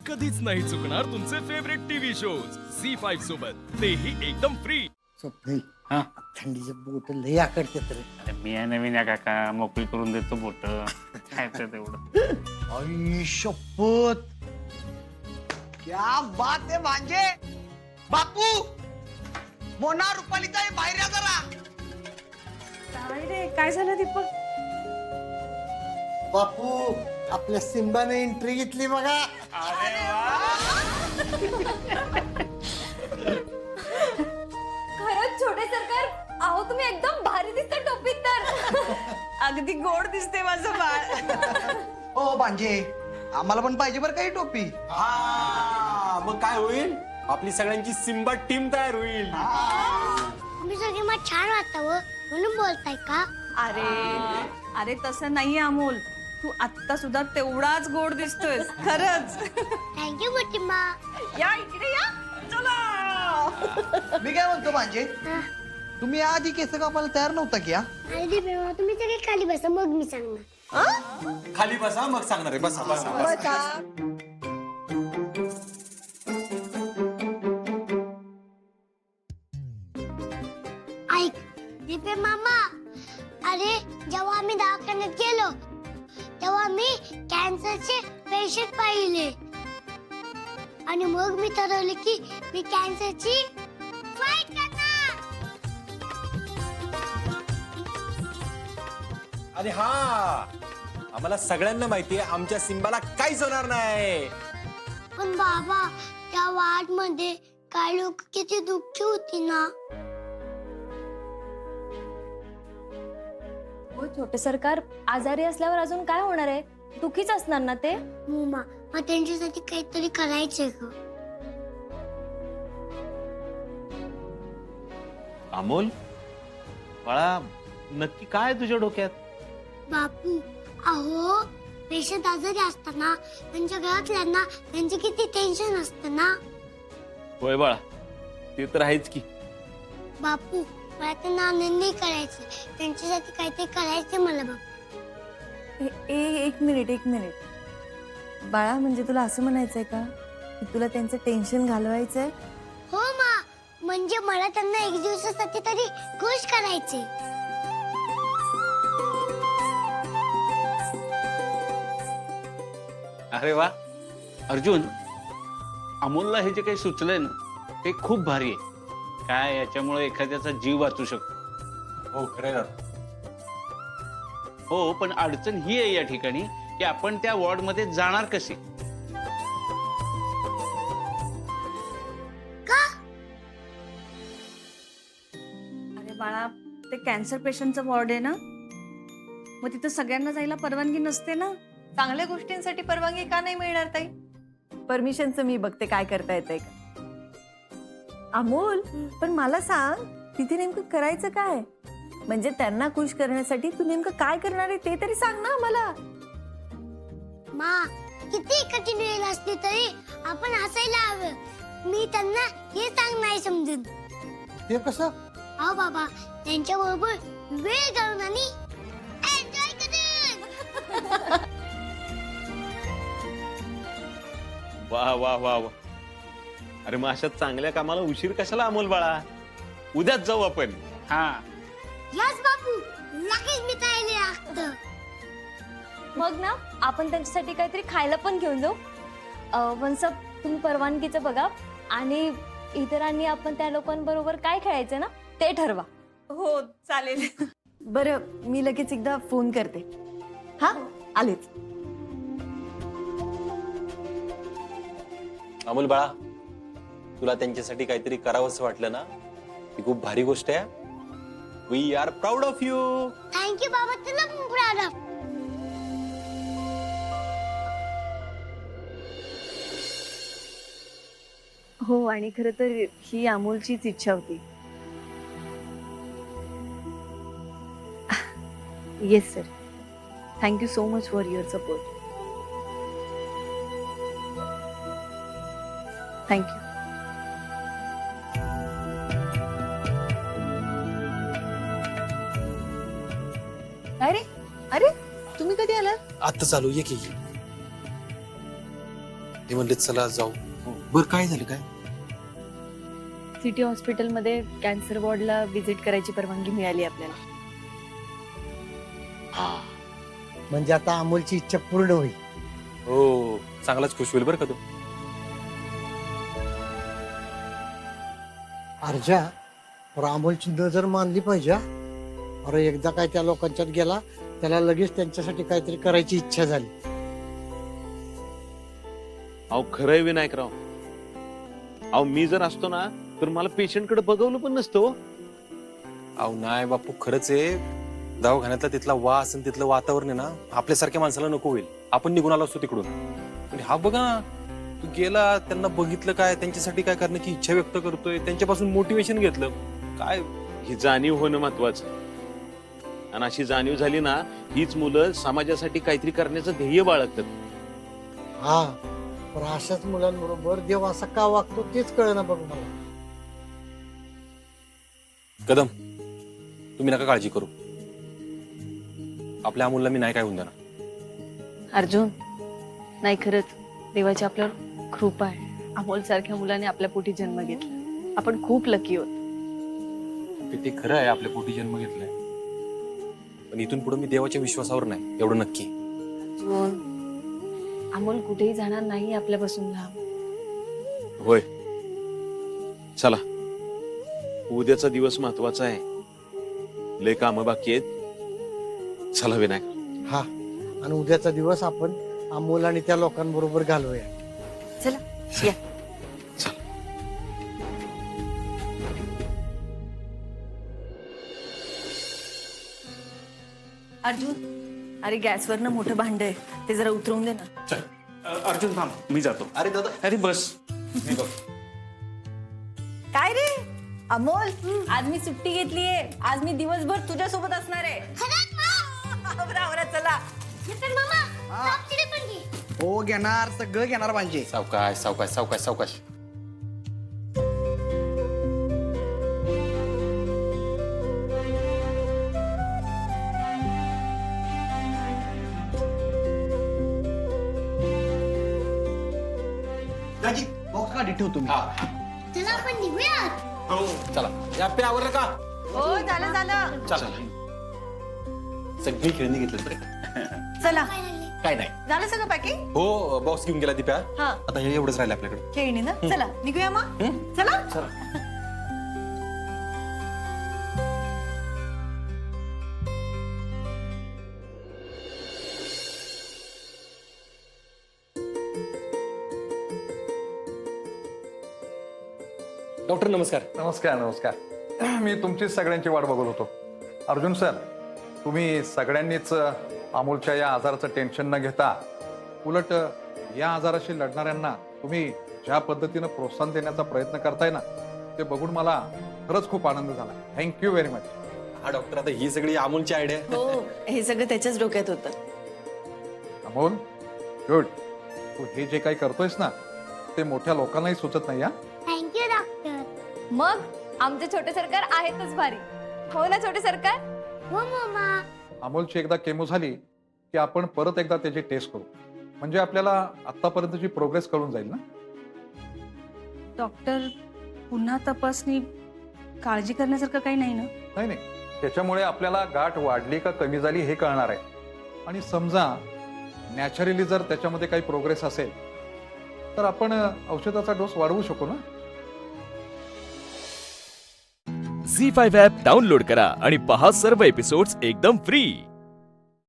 कधीच नाही चुकणार तुमचे फेवरेट टीव्ही शोज झी5 सोबत, तेही एकदम फ्री. स्वप्नील हा थंडीचे बोट लय आकडते तर अरे मी आहे नवीन आहे काका, मोकळी करून देतो बोट. काय तर तेवढं. आई शपथ, क्या बात है भांजे. बापू, मोना रुपाली ताई बाहेर या जरा. काय रे, काय झालं दीपक? बापू आपल्या सिंबाने एंट्री घेतली बघा. खरंच छोटे सरकार, अहो तुम्ही एकदम भारी दिसता टोपीत तर. अगदी गोड दिसते माझं बाळ. ओ भांजे, आम्हाला पण पाहिजे बरं काही टोपी. मग काय होईल, आपली सगळ्यांची सिम्बा टीम तयार होईल. तुम्ही सगळे मग छान वाटतं म्हणून बोलताय का? अरे अरे तसं नाहीये अमोल, तू आत्ता सुद्धा तेवढाच गोड दिसतोयस खरंच. थँक्यू मोठीम्मा. या इकडे या, चला. मी काय म्हणतो भांजे, तुम्ही आधी केस कापायला तयार नव्हता की? आणि दीपेमा तुम्ही सगळे खाली बसा, मग मी सांगणार. खाली बसा, मग सांगणार आहे. बसा बसा बसा. ऐक दीपे मामा, अरे जेव्हा आम्ही दवाखान्यात गेलो तेव्हा मी कॅन्सरचे पेशंट पाहिले आणि मग मी ठरवले की मी कॅन्सरची फाईट करणार. आणि हा, आम्हाला सगळ्यांना माहितीये आमच्या सिम्बाला काहीच होणार नाही. पण बाबा, त्या वार्ड मध्ये काही लोक किती दुःखी होती ना. हो छोटे सरकार, आजारी असल्यावर अजून काय होणार आहे? दुखीच असणार ना ते. मुमा, मग त्यांच्यासाठी काहीतरी करायचंय ग. अमोल बाळा, नक्की काय तुझ्या डोक्यात? बापू, अहो पेशंट आजारी असताना त्यांच्या घरातल्यांना त्यांचे किती टेन्शन असतं ना. होय बाळा, ते तर आहेच की. बापू, मला त्यांना आनंदी करायचे, त्यांच्यासाठी काहीतरी करायचे मला. बापू, एक मिनिट बाळा, म्हणजे तुला असं म्हणायचंय का की तुला त्यांचं टेन्शन घालवायचंय? हो मा, म्हणजे मला त्यांना एक दिवसासाठी तरी खुश करायचे. अरे वा अर्जुन, अमोलला हे जे काही सुचलंय ना ते खूप भारी आहे. काय याच्यामुळे एखाद्याचा जीव वाचू शकतो. हो खरं. हो, पण अडचण ही आहे या ठिकाणी की आपण त्या वॉर्ड मध्ये जाणार कसे? अरे बाळा, ते कॅन्सर पेशंटचं वॉर्ड आहे ना, मग तिथं सगळ्यांना जायला परवानगी नसते ना. चांगल्या गोष्टींसाठी परवानगी का नाही मिळणार ताई? परमिशनचं मी बघते काय करता येतंय का. अमोल, पण मला सांग, तिथे नेमकं करायचं काय? म्हणजे त्यांना खुश करण्यासाठी तू नेमकं काय करणार आहे ते तरी सांग ना मला. मा, किती कठीण वेळ असली तरी आपण हसायला हवं. मी त्यांना हे सांग नाही समजून. ते कसं? अहो बाबा, त्यांच्या बरोबर वेळ घालून आणि एन्जॉय करून. वा वा वा वा. अरे मग अशा चांगल्या कामाला उशीर कशाला अमोल बाळा? उद्याच जाऊ आपण. हा यस बापू, लगेच मी तयारी लागतं. मग ना आपण त्यांच्यासाठी काहीतरी खायला पण घेऊन जाऊ. वन्स अप, तुम्ही परवानगीचं बघा आणि इतरांनी आपण त्या लोकांबरोबर काय खेळायचं ना ते ठरवा. हो चालेल. बरं, मी लगेच एकदा फोन करते. हा, आलेच. अमोल बाळा, तुला त्यांच्यासाठी काहीतरी करावंसं वाटलं ना, ही खूप भारी गोष्ट आहे. We are proud of you. Thank you बाबा, तुला पण प्राऊड ऑफ. हो, आणि खरं तर ही अमोलचीच इच्छा होती. Yes sir, thank you so much for your support. Thank you. अरे तुम्ही कधी आलात? आता चालू ये की. ते म्हणले चला जाऊ. बर काय झालं काय? सिटी हॉस्पिटलमध्ये कॅन्सर वॉर्डला व्हिजिट करायची परवानगी मिळाली आपल्याला. म्हणजे आता अमोलची इच्छा पूर्ण होईल. हो चांगलाच खुश होईल बरं का तू. अर्जा अरे अमोलची नजर मानली पाहिजे हा. अरे एकदा काय त्या लोकांच्यात गेला त्याला लगेच त्यांच्यासाठी काहीतरी करायची इच्छा झाली. अहो खरंय विनायकराव. अहो मी जर असतो ना तर मला पेशंट कडे बघवलं पण नसतं हो. अहो नाही बापू खरंच आहे. दवाखान्यातला तिथला वास आणि तिथलं वातावरण आहे ना आपल्यासारख्या माणसाला नको होईल. आपण निघून आलो असतो तिकडून. पण हा बघा ना तू गेला त्यांना बघितलं काय त्यांच्यासाठी काय करण्याची इच्छा व्यक्त करतोय त्यांच्यापासून मोटिवेशन घेतलं काय. ही जाणीव होणं महत्वाचं. आणि अशी जाणीव झाली ना हीच मुलं समाजासाठी काहीतरी करण्याचं ध्येय बाळगतात. हा पण अशाच मुलांबरोबर देव असा का वागतो तेच कळना बघ मला. कदम तुम्ही नका काळजी करू. आपल्या अमूलला मी नाही काय होऊन देणार. अर्जुन नाही खरंच देवाची आपल्यावर कृपा आहे. अमोल सारख्या मुलाने आपल्या पोटी जन्म घेतला. आपण खूप लकी होत. ते खरं आहे आपल्या पोटी जन्म घेतलाय. पण इथून पुढे मी देवाच्या विश्वासावर नाही एवढं नक्की. अर्जुन अमोल कुठेही जाणार नाही आपल्यापासून लांब. होय चला उद्याचा दिवस महत्वाचा आहे. लय कामं बाकी आहेत. चला विनायक. हा आणि उद्याचा दिवस आपण अमोल आणि त्या लोकांबरोबर घालवूया. चला या. अर्जुन अरे गॅसवर ना मोठं भांड आहे ते जरा उतरवून दे ना. अर्जुन थांब मी जातो. अरे दादा अरे बस. काय रे अमोल आज मी सुट्टी घेतलीये. आज मी दिवसभर तुझ्या सोबत असणार आहे. आवरा चला. सापशिडी पण घे. हो घेणार सगळं घेणार म्हणजे. सावकाश सावकाश सावकाश सावकाश. दाजी बॉक्स काढी ठेवतो मी. चला आपण निघूयात. चला या पे आवरलं का? हो झालं झालं. चला सगळी खेळणी घेतली बरं का? चला काय नाही. झालं सगळं पॅकिंग. हो बॉक्स घेऊन गेला दिप्या. हा आता हे एवढंच राहिलं आपल्याकडे. खेळणी ना. चला निघूया मग. चला डॉक्टर नमस्कार. नमस्कार नमस्कार. मी तुमची सगळ्यांची वाट बघत होतो. अर्जुन सर तुम्ही सगळ्यांनीच अमोलच्या या आजाराचं टेन्शन न घेता उलट या आजाराशी लढणाऱ्यांना तुम्ही ज्या पद्धतीनं प्रोत्साहन देण्याचा प्रयत्न करताय ना ते बघून मला खरंच खूप आनंद झाला. Thank you very much. हा डॉक्टर आता ही सगळी अमोलची आयडिया. हो हे सगळं त्याच्याच डोक्यात होतं. अमोल गुड. तू हे जे काही करतोयस ना ते मोठ्या लोकांनाही सुचत नाही. हा थँक्यू डॉक्टर. मग आमचे छोटे सरकार आहेतच भारी. हो ना छोटे सरकार. हो मम्मा. अमोलची एकदा केमो झाली की आपण परत एकदा त्याची टेस्ट करू म्हणजे आपल्याला आतापर्यंतची प्रोग्रेस कळून जाईल ना. डॉक्टर पुन्हा तपासणी काळजी करण्यासारखं काही नाही ना. नाही नाही त्याच्यामुळे आपल्याला गाठ वाढली का कमी झाली हे कळणार आहे. आणि समजा नॅचरली जर त्याच्यामध्ये काही प्रोग्रेस असेल तर आपण औषधाचा डोस वाढवू शकू ना. झी5 ॲप डाउनलोड करा आणि पहा सर्व एपिसोड्स एकदम फ्री.